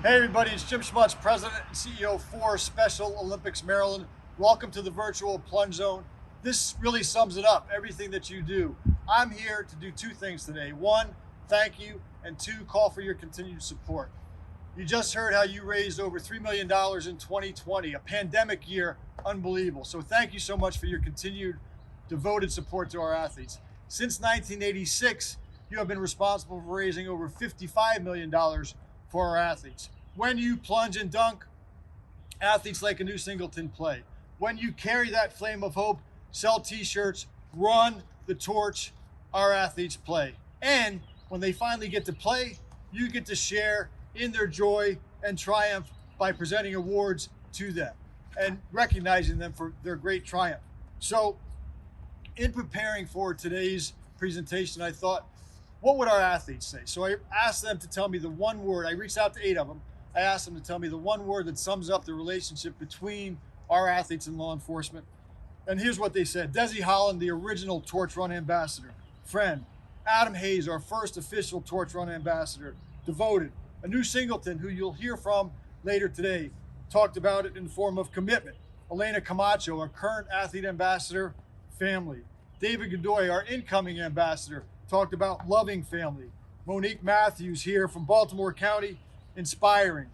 Hey everybody, it's Jim Schmutz, President and CEO for Special Olympics Maryland. Welcome to the virtual plunge zone. This really sums it up, everything that you do. I'm here to do two things today. One, thank you, and two, call for your continued support. You just heard how you raised over $3 million in 2020, a pandemic year, unbelievable. So thank you so much for your continued devoted support to our athletes. Since 1986, you have been responsible for raising over $55 million for our athletes. When you plunge and dunk, athletes like a new Singleton play. When you carry that flame of hope, sell t-shirts, run the torch, our athletes play. And when they finally get to play, you get to share in their joy and triumph by presenting awards to them and recognizing them for their great triumph. So in preparing for today's presentation, I thought, what would our athletes say? So I asked them to tell me the one word. I reached out to 8 of them. I asked them to tell me the one word that sums up the relationship between our athletes and law enforcement. And here's what they said. Desi Holland, the original Torch Run ambassador. Friend. Adam Hayes, our first official Torch Run ambassador. Devoted. A new Singleton, who you'll hear from later today, talked about it in the form of commitment. Elena Camacho, our current athlete ambassador. Family. David Godoy, our incoming ambassador, talked about loving family. Monique Matthews here from Baltimore County, inspiring.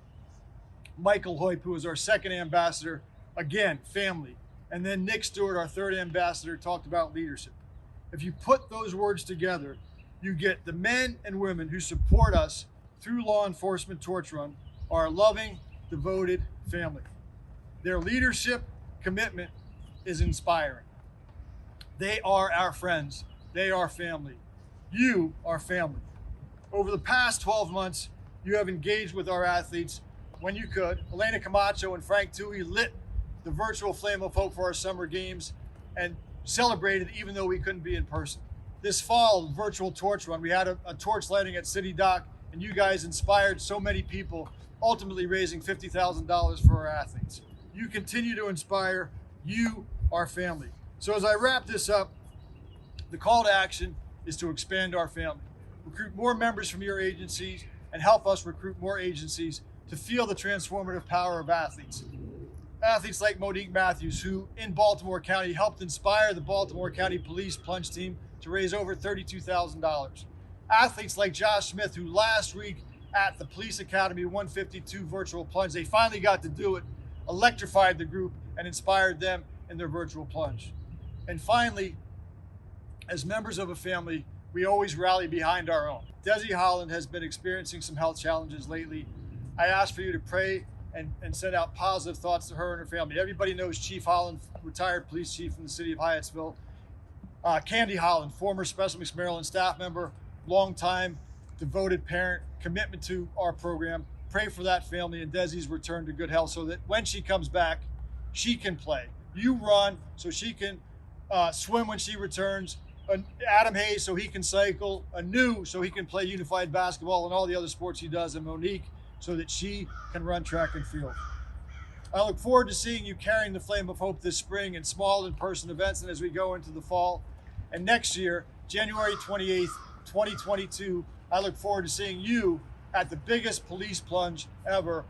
Michael Hoyp, who is our second ambassador, again, family. And then Nick Stewart, our third ambassador, talked about leadership. If you put those words together, you get the men and women who support us through law enforcement torch run are a loving, devoted family. Their leadership commitment is inspiring. They are our friends. They are family. You are family. Over the past 12 months, you have engaged with our athletes when you could. Elena Camacho and Frank Tui lit the virtual flame of hope for our summer games and celebrated even though we couldn't be in person. This fall, virtual torch run, we had a torch lighting at City Dock, and you guys inspired so many people, ultimately raising $50,000 for our athletes. You continue to inspire. You are family. So as I wrap this up, the call to action is to expand our family. Recruit more members from your agencies and help us recruit more agencies to feel the transformative power of athletes. Athletes like Monique Matthews, who in Baltimore County helped inspire the Baltimore County Police Plunge Team to raise over $32,000. Athletes like Josh Smith, who last week at the Police Academy 152 virtual plunge, they finally got to do it, electrified the group and inspired them in their virtual plunge. And finally, as members of a family, we always rally behind our own. Desi Holland has been experiencing some health challenges lately. I ask for you to pray and send out positive thoughts to her and her family. Everybody knows Chief Holland, retired police chief in the city of Hyattsville. Candy Holland, former Special Olympics Maryland staff member, longtime devoted parent, commitment to our program. Pray for that family and Desi's return to good health so that when she comes back, she can play. You run so she can swim when she returns. Adam Hayes so he can cycle, Anu so he can play unified basketball and all the other sports he does, and Monique so that she can run track and field. I look forward to seeing you carrying the flame of hope this spring in small in-person events and as we go into the fall. And next year, January 28th, 2022, I look forward to seeing you at the biggest police plunge ever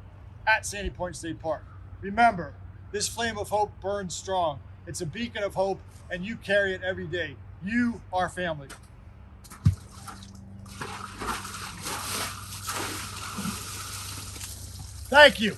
at Sandy Point State Park. Remember, this flame of hope burns strong. It's a beacon of hope, and you carry it every day. You are family. Thank you.